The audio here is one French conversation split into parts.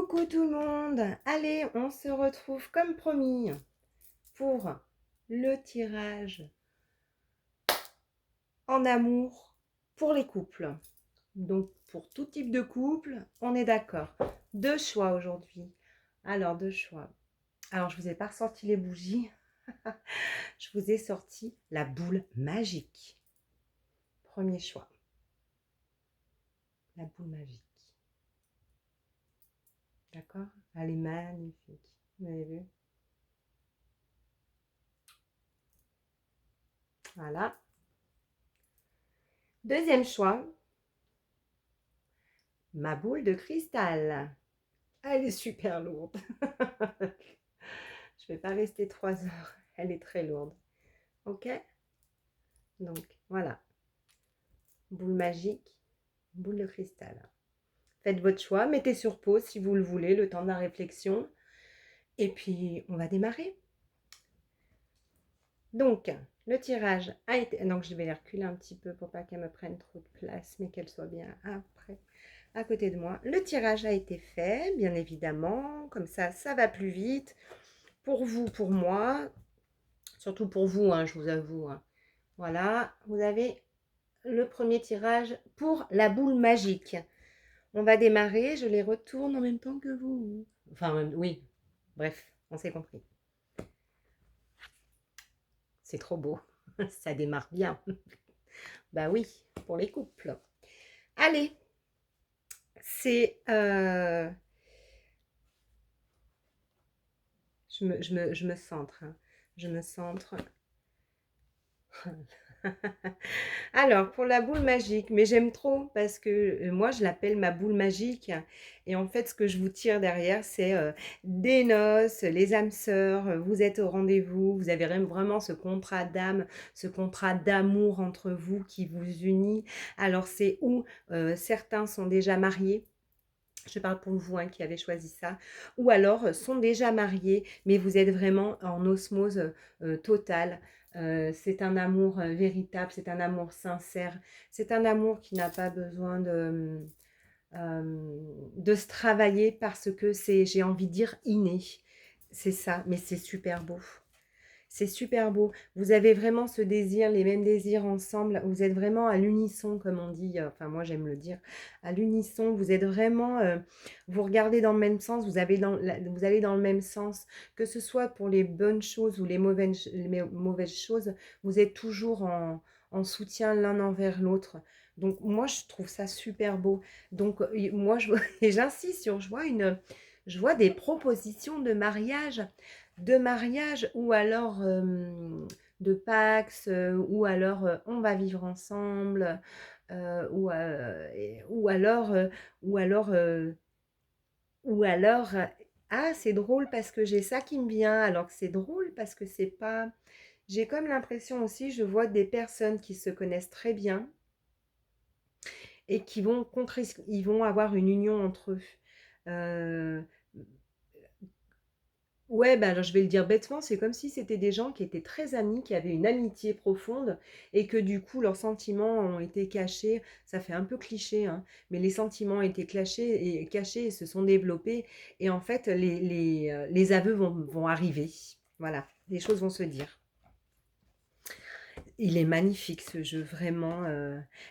Coucou tout le monde. Allez, on se retrouve comme promis pour le tirage en amour pour les couples. Donc pour tout type de couple, on est d'accord. Deux choix aujourd'hui. Alors deux choix. Alors je vous ai pas ressorti les bougies. Je vous ai sorti la boule magique. Premier choix. La boule magique. D'accord? Elle est magnifique. Vous avez vu? Voilà. Deuxième choix. Ma boule de cristal. Elle est super lourde. Je ne vais pas rester 3 heures. Elle est très lourde. Ok? Donc, voilà. Boule magique, boule de cristal. Faites votre choix. Mettez sur pause si vous le voulez, le temps de la réflexion. Et puis, on va démarrer. Donc, le tirage a été... Donc, je vais les reculer un petit peu pour pas qu'elle me prenne trop de place, mais qu'elle soit bien après, à côté de moi. Le tirage a été fait, bien évidemment. Comme ça va plus vite. Pour vous, pour moi, surtout pour vous, hein, je vous avoue. Hein. Voilà, vous avez le premier tirage pour la boule magique. On va démarrer, je les retourne en même temps que vous. Enfin, oui, bref, on s'est compris. C'est trop beau, ça démarre bien. Bah oui, pour les couples. Allez, c'est... Je me centre. Hein. Je me centre. Alors, pour la boule magique, mais j'aime trop parce que moi, je l'appelle ma boule magique. Et en fait, ce que je vous tire derrière, c'est des noces, les âmes sœurs, vous êtes au rendez-vous, vous avez vraiment ce contrat d'âme, ce contrat d'amour entre vous qui vous unit. Alors, c'est où certains sont déjà mariés. Je parle pour vous hein, qui avez choisi ça. Ou alors sont déjà mariés, mais vous êtes vraiment en osmose totale. C'est un amour véritable, c'est un amour sincère. C'est un amour qui n'a pas besoin de se travailler parce que c'est, j'ai envie de dire, inné. C'est ça, mais c'est super beau. C'est super beau. Vous avez vraiment ce désir, les mêmes désirs ensemble. Vous êtes vraiment à l'unisson, comme on dit. Enfin, moi, j'aime le dire. À l'unisson, vous êtes vraiment... vous regardez dans le même sens, vous allez dans le même sens. Que ce soit pour les bonnes choses ou les mauvaises choses, vous êtes toujours en soutien l'un envers l'autre. Donc, moi, je trouve ça super beau. Donc, moi, et j'insiste sur... Je vois des propositions de mariage ou alors de Pax ou alors on va vivre ensemble ou alors ou alors ou alors ah c'est drôle parce que j'ai ça qui me vient alors que c'est drôle parce que c'est pas j'ai comme l'impression aussi je vois des personnes qui se connaissent très bien et qui vont ils vont avoir une union entre eux euh, Ouais, bah, alors je vais le dire bêtement, c'est comme si c'était des gens qui étaient très amis, qui avaient une amitié profonde et que du coup leurs sentiments ont été cachés. Ça fait un peu cliché, hein, mais les sentiments ont été cachés et se sont développés. Et en fait, les aveux vont arriver. Voilà, les choses vont se dire. Il est magnifique ce jeu, vraiment.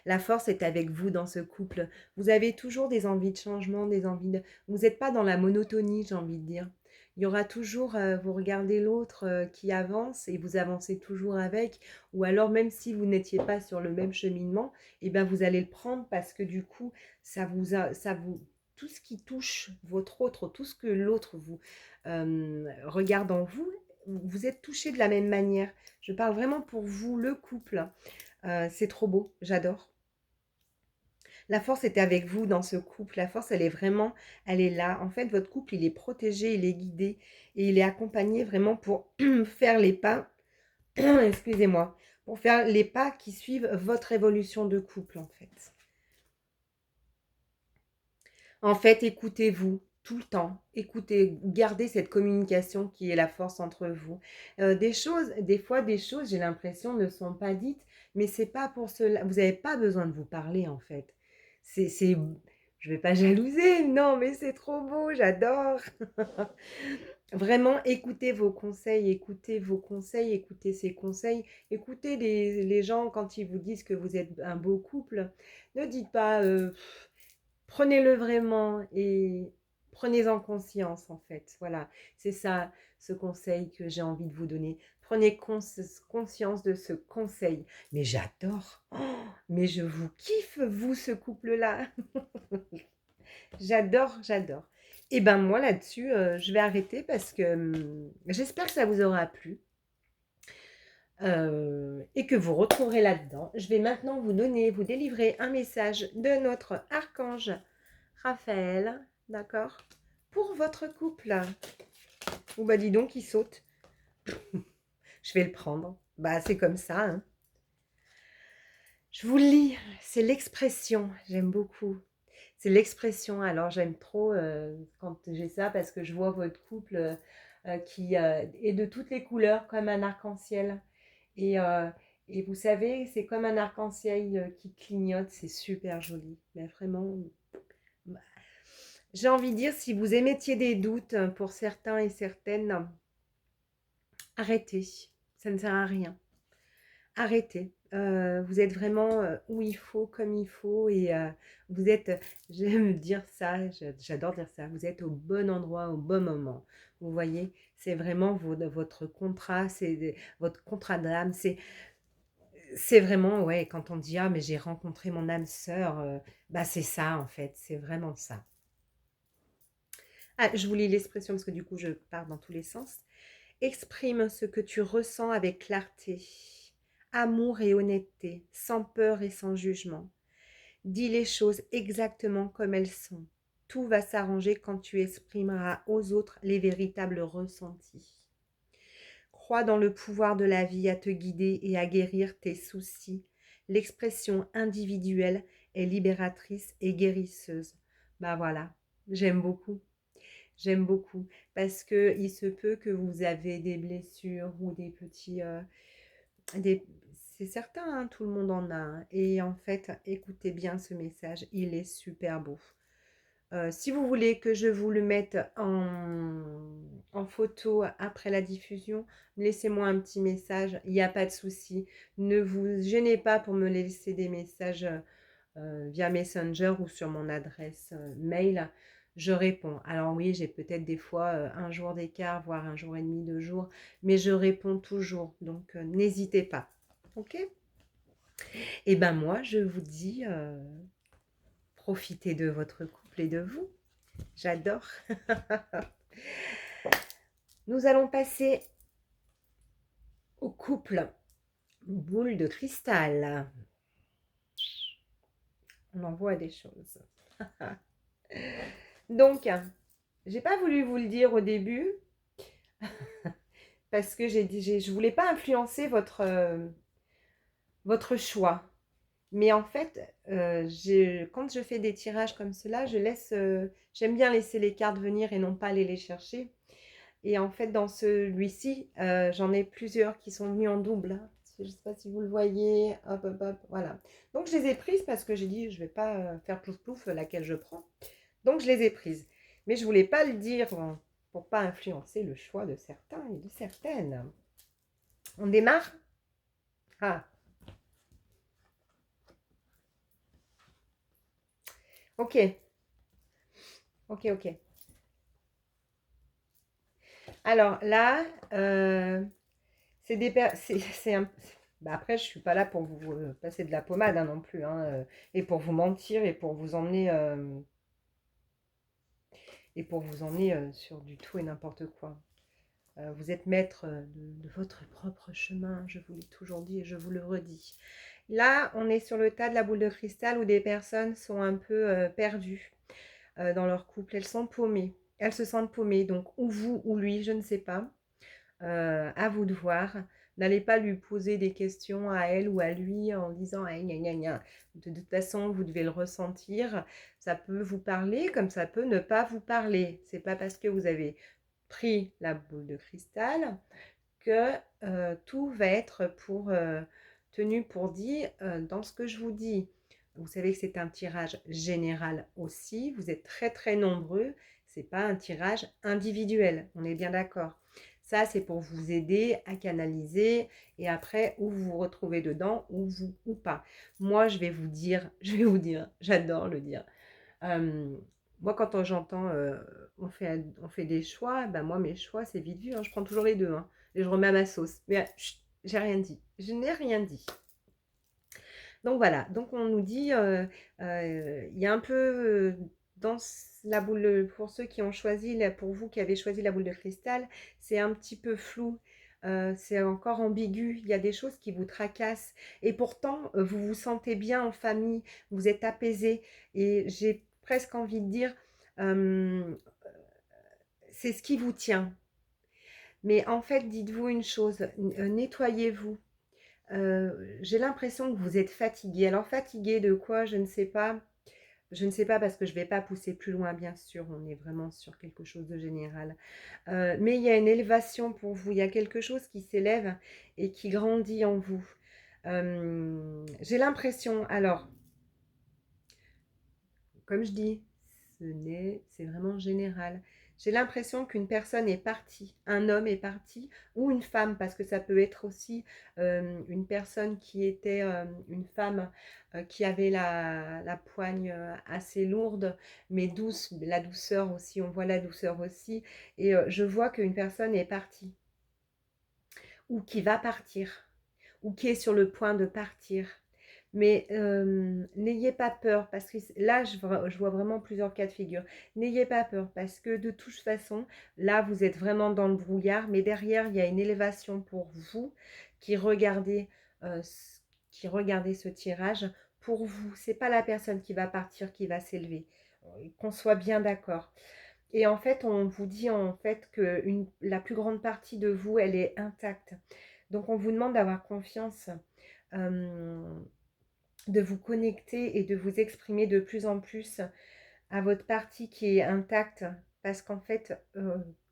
La force est avec vous dans ce couple. Vous avez toujours des envies de changement, des envies de... Vous n'êtes pas dans la monotonie, j'ai envie de dire. Il y aura toujours, vous regardez l'autre qui avance et vous avancez toujours avec. Ou alors, même si vous n'étiez pas sur le même cheminement, eh ben, vous allez le prendre parce que du coup, tout ce qui touche votre autre, tout ce que l'autre vous regarde en vous, vous êtes touché de la même manière. Je parle vraiment pour vous, le couple. C'est trop beau, j'adore. La force est avec vous dans ce couple. La force, elle est vraiment, elle est là. En fait, votre couple, il est protégé, il est guidé et il est accompagné vraiment pour faire les pas, excusez-moi, pour faire les pas qui suivent votre évolution de couple, en fait. En fait, écoutez-vous tout le temps. Écoutez, gardez cette communication qui est la force entre vous. Des fois, des choses, j'ai l'impression, ne sont pas dites, mais c'est pas pour cela. Vous n'avez pas besoin de vous parler, en fait. C'est, je vais pas jalouser, non, mais c'est trop beau, j'adore. Vraiment, écoutez vos conseils, écoutez vos conseils, écoutez ces conseils, écoutez les gens quand ils vous disent que vous êtes un beau couple. Ne dites pas, prenez-le vraiment et prenez-en conscience en fait. Voilà, c'est ça ce conseil que j'ai envie de vous donner. Prenez conscience de ce conseil. Mais j'adore, oh, mais je vous kiffe, vous, ce couple-là. J'adore, j'adore. Et ben moi là-dessus, je vais arrêter parce que j'espère que ça vous aura plu et que vous retrouverez là-dedans. Je vais maintenant vous donner, vous délivrer un message de notre archange Raphaël, d'accord? Pour votre couple. Ou bah dis donc, il saute. Je vais le prendre. Bah c'est comme ça, hein. Je vous le lis, c'est l'expression, j'aime beaucoup. C'est l'expression, alors j'aime trop quand j'ai ça parce que je vois votre couple qui est de toutes les couleurs comme un arc-en-ciel. Et, euh, et vous savez, c'est comme un arc-en-ciel qui clignote, c'est super joli. Mais vraiment, bah, j'ai envie de dire, si vous émettiez des doutes pour certains et certaines, arrêtez, ça ne sert à rien. Arrêtez. Vous êtes vraiment où il faut, comme il faut, et vous êtes, j'aime dire ça, j'adore dire ça, vous êtes au bon endroit, au bon moment. Vous voyez, c'est vraiment votre contrat, votre contrat d'âme, c'est vraiment, ouais, quand on dit, ah, mais j'ai rencontré mon âme sœur, bah c'est ça en fait, c'est vraiment ça. Ah, je vous lis l'expression parce que du coup, je pars dans tous les sens. Exprime ce que tu ressens avec clarté, amour et honnêteté, sans peur et sans jugement. Dis les choses exactement comme elles sont. Tout va s'arranger quand tu exprimeras aux autres les véritables ressentis. Crois dans le pouvoir de la vie à te guider et à guérir tes soucis. L'expression individuelle est libératrice et guérisseuse. Bah voilà, j'aime beaucoup. J'aime beaucoup parce que il se peut que vous avez des blessures ou des petits, des c'est certain, hein, tout le monde en a, hein. Et en fait, écoutez bien ce message, il est super beau. Si vous voulez que je vous le mette en photo après la diffusion, laissez-moi un petit message, il n'y a pas de souci. Ne vous gênez pas pour me laisser des messages via Messenger ou sur mon adresse mail. Je réponds. Alors oui, j'ai peut-être des fois un jour d'écart, voire un jour et demi, 2 jours, mais je réponds toujours. Donc n'hésitez pas. Ok? Et ben moi, je vous dis, profitez de votre couple et de vous. J'adore. Nous allons passer au couple boule de cristal. On en voit des choses. Donc, j'ai pas voulu vous le dire au début parce que je voulais pas influencer votre choix. Mais en fait, quand je fais des tirages comme cela, j'aime bien laisser les cartes venir et non pas aller les chercher. Et en fait, dans celui-ci, j'en ai plusieurs qui sont venus en double, hein. Je ne sais pas si vous le voyez. Hop, hop, hop, voilà. Donc, je les ai prises parce que j'ai dit, je ne vais pas faire plouf-plouf laquelle je prends. Donc, je les ai prises. Mais je ne voulais pas le dire pour ne pas influencer le choix de certains et de certaines. On démarre? Ah, ok. Ok, ok. Alors là, c'est des c'est un bah, après je suis pas là pour vous, passer de la pommade, hein, non plus, hein, et pour vous mentir et pour vous emmener, sur du tout et n'importe quoi. Vous êtes maître, de votre propre chemin, je vous l'ai toujours dit et je vous le redis. Là, on est sur le tas de la boule de cristal où des personnes sont un peu, perdues, dans leur couple. Elles sont paumées. Elles se sentent paumées, donc ou vous ou lui, je ne sais pas. À vous de voir. N'allez pas lui poser des questions à elle ou à lui en disant ah, gna, gna, gna. De toute façon, vous devez le ressentir. Ça peut vous parler comme ça peut ne pas vous parler. C'est pas parce que vous avez pris la boule de cristal que tout va être tenu pour dit dans ce que je vous dis. Vous savez que c'est un tirage général aussi. Vous êtes très très nombreux. C'est pas un tirage individuel. On est bien d'accord. Ça, c'est pour vous aider à canaliser et après, où vous vous retrouvez dedans ou pas. Moi, je vais vous dire, j'adore le dire. Euh, Moi, quand j'entends on fait des choix, ben moi, mes choix, c'est vite vu, hein. Je prends toujours les deux, hein, et je remets à ma sauce. Mais chut, j'ai rien dit. Je n'ai rien dit. Donc voilà, donc on nous dit, il y a un peu dans la boule, pour ceux qui ont choisi, pour vous qui avez choisi la boule de cristal, c'est un petit peu flou, c'est encore ambigu, il y a des choses qui vous tracassent et pourtant vous vous sentez bien en famille, vous êtes apaisé et j'ai presque envie de dire, c'est ce qui vous tient. Mais en fait, dites-vous une chose, nettoyez-vous. J'ai l'impression que vous êtes fatigué. Alors fatigué de quoi? Je ne sais pas. Je ne sais pas parce que je ne vais pas pousser plus loin, bien sûr. On est vraiment sur quelque chose de général. Mais il y a une élévation pour vous. Il y a quelque chose qui s'élève et qui grandit en vous. J'ai l'impression, alors, comme je dis, c'est vraiment général. J'ai l'impression qu'une personne est partie, un homme est parti, ou une femme, parce que ça peut être aussi une personne qui était une femme qui avait la poigne assez lourde, mais douce, la douceur aussi, on voit la douceur aussi, et je vois qu'une personne est partie, ou qui va partir, ou qui est sur le point de partir. Mais n'ayez pas peur, parce que là, je vois vraiment plusieurs cas de figure. N'ayez pas peur, parce que de toute façon, là, vous êtes vraiment dans le brouillard, mais derrière, il y a une élévation pour vous qui regardez, euh, qui regardez ce tirage. Pour vous, c'est pas la personne qui va partir qui va s'élever. Qu'on soit bien d'accord. Et en fait, on vous dit en fait que la plus grande partie de vous, elle est intacte. Donc, on vous demande d'avoir confiance. Euh, de vous connecter et de vous exprimer de plus en plus à votre partie qui est intacte. Parce qu'en fait,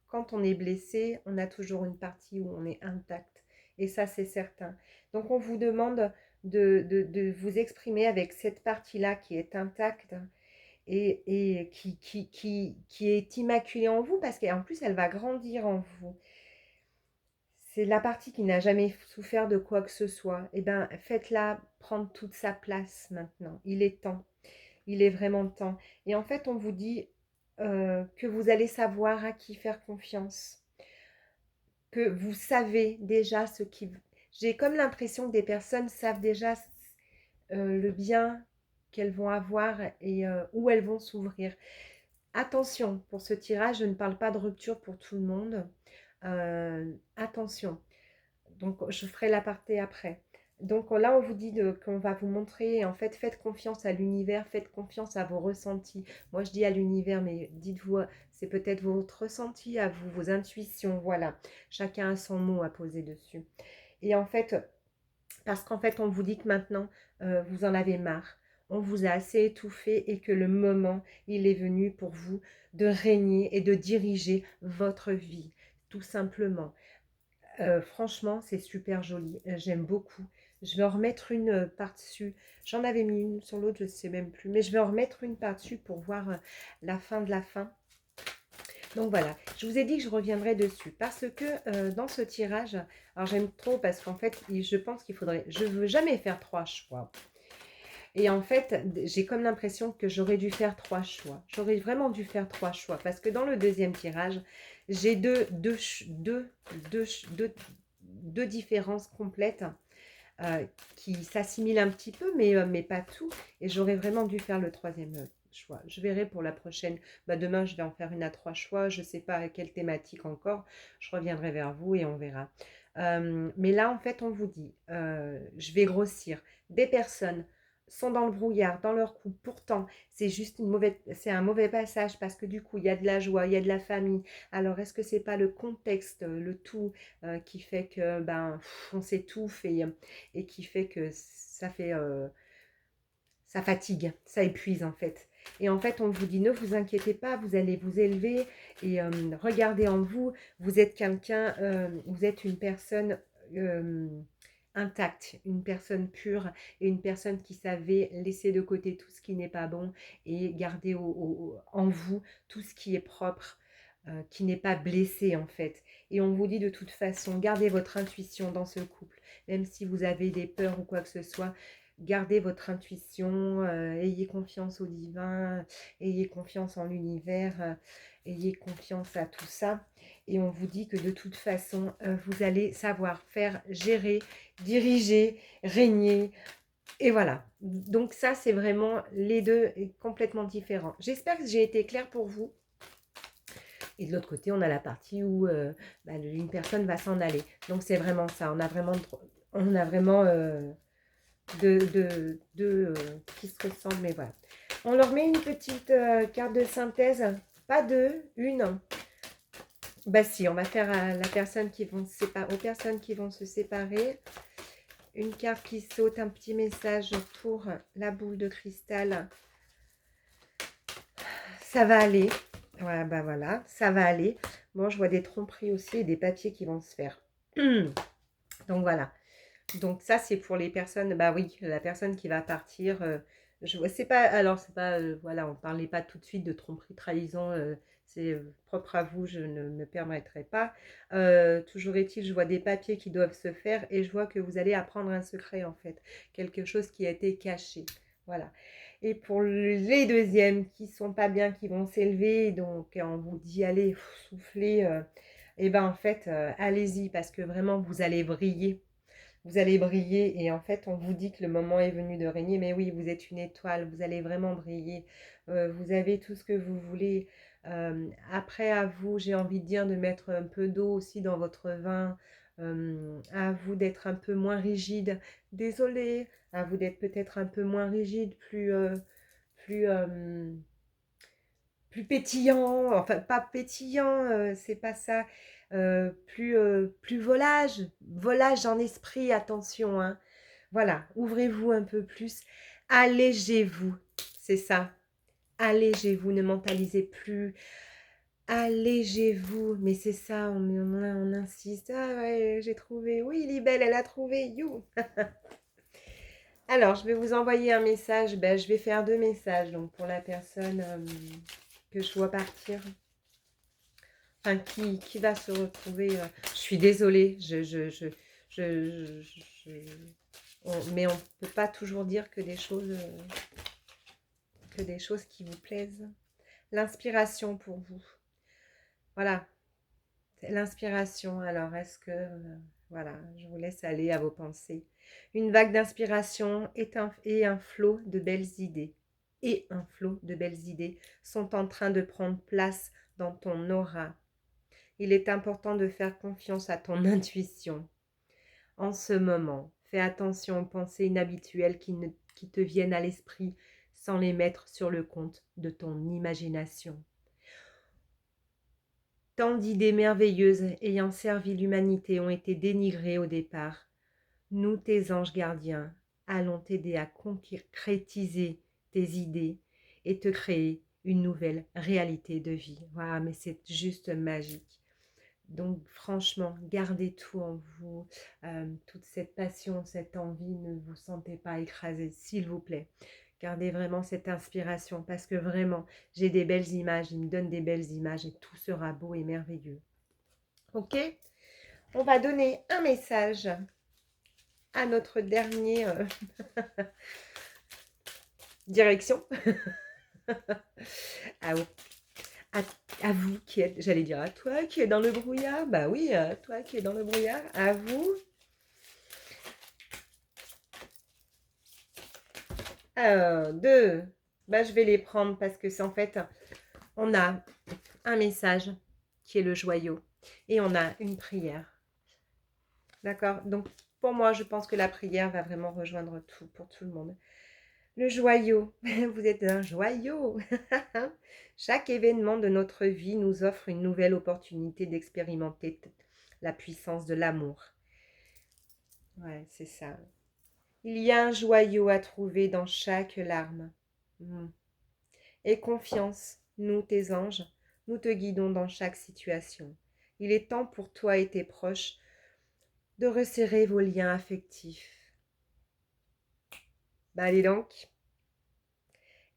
quand on est blessé, on a toujours une partie où on est intact. Et ça, c'est certain. Donc, on vous demande de vous exprimer avec cette partie-là qui est intacte et qui est immaculée en vous parce qu'en plus, elle va grandir en vous. C'est la partie qui n'a jamais souffert de quoi que ce soit. Eh bien, faites-la prendre toute sa place maintenant. Il est temps. Il est vraiment temps. Et en fait, on vous dit que vous allez savoir à qui faire confiance. Que vous savez déjà ce qui... J'ai comme l'impression que des personnes savent déjà le bien qu'elles vont avoir et où elles vont s'ouvrir. Attention, pour ce tirage, je ne parle pas de rupture pour tout le monde. Attention. Donc, je ferai l'aparté après. Donc là, on vous dit qu'on va vous montrer, en fait, faites confiance à l'univers, faites confiance à vos ressentis. Moi, je dis à l'univers, mais dites-vous, c'est peut-être votre ressenti à vous, vos intuitions, voilà. Chacun a son mot à poser dessus. Et en fait, parce qu'en fait, on vous dit que maintenant, vous en avez marre. On vous a assez étouffé et que le moment, il est venu pour vous de régner et de diriger votre vie, tout simplement. Franchement, c'est super joli. J'aime beaucoup. Je vais en remettre une par-dessus. J'en avais mis une sur l'autre, je ne sais même plus. Mais je vais en remettre une par-dessus pour voir la fin de la fin. Donc voilà, je vous ai dit que je reviendrai dessus. Parce que dans ce tirage, alors j'aime trop parce qu'en fait, je pense qu'il faudrait... Je ne veux jamais faire 3 choix. Et en fait, j'ai comme l'impression que j'aurais dû faire 3 choix. J'aurais vraiment dû faire 3 choix. Parce que dans le deuxième tirage, j'ai deux différences complètes qui s'assimilent un petit peu, mais pas tout. Et j'aurais vraiment dû faire le troisième choix. Je verrai pour la prochaine. Bah, demain, je vais en faire une à 3 choix. Je ne sais pas à quelle thématique encore. Je reviendrai vers vous et on verra. Mais là, en fait, on vous dit, je vais grossir. Des personnes sont dans le brouillard, dans leur couple. Pourtant, c'est un mauvais passage parce que du coup, il y a de la joie, il y a de la famille. Alors, est-ce que c'est pas le contexte, le tout qui fait que on s'étouffe et qui fait que ça fatigue, ça épuise en fait. Et en fait, on vous dit, ne vous inquiétez pas, vous allez vous élever et regardez en vous, vous êtes quelqu'un, vous êtes une personne intacte, une personne pure et une personne qui savait laisser de côté tout ce qui n'est pas bon et garder en vous tout ce qui est propre, qui n'est pas blessé en fait. Et on vous dit de toute façon, gardez votre intuition dans ce couple, même si vous avez des peurs ou quoi que ce soit, gardez votre intuition, ayez confiance au divin, ayez confiance en l'univers, ayez confiance à tout ça. Et on vous dit que de toute façon, vous allez savoir faire, gérer, diriger, régner. Et voilà. Donc ça, c'est vraiment les deux complètement différents. J'espère que j'ai été claire pour vous. Et de l'autre côté, on a la partie où une personne va s'en aller. Donc c'est vraiment ça. On a vraiment deux qui se ressemblent. Mais voilà. On leur met une petite carte de synthèse. Pas deux, une. Bah si, on va faire à la personne qui vont se séparer, aux personnes qui vont se séparer. Une carte qui saute, un petit message pour la boule de cristal. Ça va aller. Ouais, bah voilà, ça va aller. Bon, je vois des tromperies aussi et des papiers qui vont se faire. Donc voilà. Donc ça, c'est pour les personnes, bah oui, la personne qui va partir. Je vois, c'est pas, alors c'est pas, voilà, on parlait pas tout de suite de tromperie, trahison. C'est propre à vous, je ne me permettrai pas. Toujours est-il, je vois des papiers qui doivent se faire et je vois que vous allez apprendre un secret en fait, quelque chose qui a été caché. Voilà. Et pour les deuxièmes qui sont pas bien, qui vont s'élever, donc on vous dit allez, soufflez, et ben en fait, allez-y parce que vraiment vous allez briller. Vous allez briller et en fait, on vous dit que le moment est venu de régner. Mais oui, vous êtes une étoile, vous allez vraiment briller. Vous avez tout ce que vous voulez. Après, à vous, j'ai envie de dire de mettre un peu d'eau aussi dans votre vin. À vous d'être un peu moins rigide. Désolée. À vous d'être peut-être un peu moins rigide, plus, plus pétillant, enfin pas pétillant, c'est pas ça, plus volage en esprit, attention, hein. Voilà, ouvrez-vous un peu plus, allégez-vous, c'est ça, allégez-vous, ne mentalisez plus, allégez-vous, mais c'est ça, on insiste, ah ouais, j'ai trouvé, oui, Libelle, elle a trouvé, you. Alors, je vais vous envoyer un message, ben, je vais faire deux messages, donc pour la personne que je vois partir. Enfin, qui va se retrouver. Je suis désolée, mais on ne peut pas toujours dire que des choses qui vous plaisent. L'inspiration pour vous. Voilà, l'inspiration. Alors, est-ce que... voilà, je vous laisse aller à vos pensées. Une vague d'inspiration et un flot de belles idées. Et un flot de belles idées sont en train de prendre place dans ton aura. Il est important de faire confiance à ton intuition. En ce moment, fais attention aux pensées inhabituelles qui te viennent à l'esprit sans les mettre sur le compte de ton imagination. Tant d'idées merveilleuses ayant servi l'humanité ont été dénigrées au départ. Nous, tes anges gardiens, allons t'aider à concrétiser tes idées et te créer une nouvelle réalité de vie. Voilà, mais c'est juste magique. Donc franchement, gardez tout en vous, toute cette passion, cette envie, ne vous sentez pas écrasé, s'il vous plaît. Gardez vraiment cette inspiration parce que vraiment, j'ai des belles images, il me donne des belles images et tout sera beau et merveilleux. Ok? On va donner un message à notre dernier direction. à, à, à vous qui êtes, j'allais dire à toi qui es dans le brouillard. Bah oui, à toi qui es dans le brouillard, à vous. 1, 2, bah, je vais les prendre parce que c'est en fait, on a un message qui est le joyau et on a une prière. D'accord? Donc, pour moi, je pense que la prière va vraiment rejoindre tout pour tout le monde. Le joyau, vous êtes un joyau. Chaque événement de notre vie nous offre une nouvelle opportunité d'expérimenter la puissance de l'amour. Ouais, c'est ça. Il y a un joyau à trouver dans chaque larme. Aie confiance, nous tes anges, nous te guidons dans chaque situation. Il est temps pour toi et tes proches de resserrer vos liens affectifs. Bah, allez donc.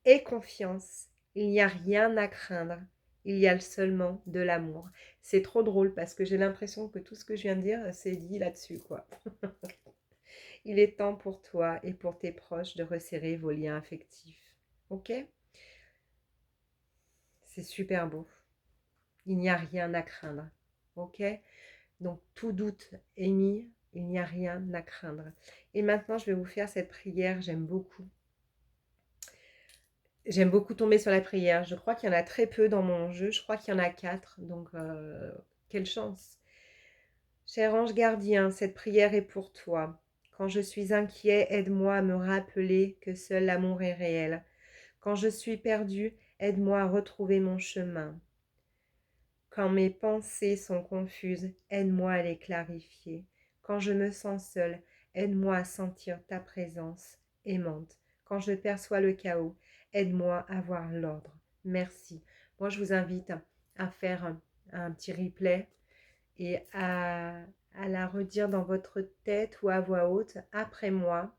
Aie confiance, il n'y a rien à craindre, il y a seulement de l'amour. C'est trop drôle parce que j'ai l'impression que tout ce que je viens de dire, c'est dit là-dessus, quoi. Il est temps pour toi et pour tes proches de resserrer vos liens affectifs. Ok? C'est super beau. Il n'y a rien à craindre. Ok? Donc tout doute est mis, il n'y a rien à craindre. Et maintenant, je vais vous faire cette prière, j'aime beaucoup. J'aime beaucoup tomber sur la prière. Je crois qu'il y en a très peu dans mon jeu. Je crois qu'il y en a 4. Donc, quelle chance. Cher ange gardien, cette prière est pour toi. Quand je suis inquiet, aide-moi à me rappeler que seul l'amour est réel. Quand je suis perdu, aide-moi à retrouver mon chemin. Quand mes pensées sont confuses, aide-moi à les clarifier. Quand je me sens seule, aide-moi à sentir ta présence aimante. Quand je perçois le chaos, aide-moi à voir l'ordre. Merci. Moi, je vous invite à faire un petit replay et à la redire dans votre tête ou à voix haute après moi,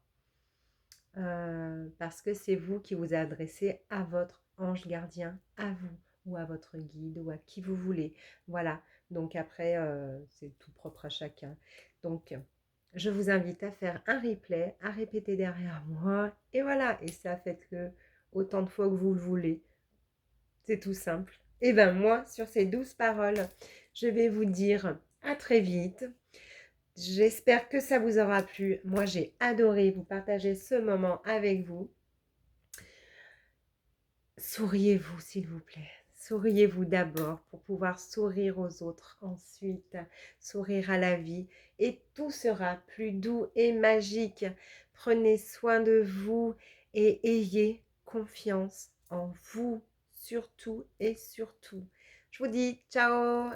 parce que c'est vous qui vous adressez à votre ange gardien, à vous ou à votre guide ou à qui vous voulez. Voilà, donc après, c'est tout propre à chacun. Donc, je vous invite à faire un replay, à répéter derrière moi, et voilà, et ça, faites-le autant de fois que vous le voulez. C'est tout simple. Et bien moi, sur ces 12 paroles, je vais vous dire à très vite. J'espère que ça vous aura plu. Moi, j'ai adoré vous partager ce moment avec vous. Souriez-vous, s'il vous plaît. Souriez-vous d'abord pour pouvoir sourire aux autres ensuite, sourire à la vie et tout sera plus doux et magique. Prenez soin de vous et ayez confiance en vous, surtout et surtout. Je vous dis ciao!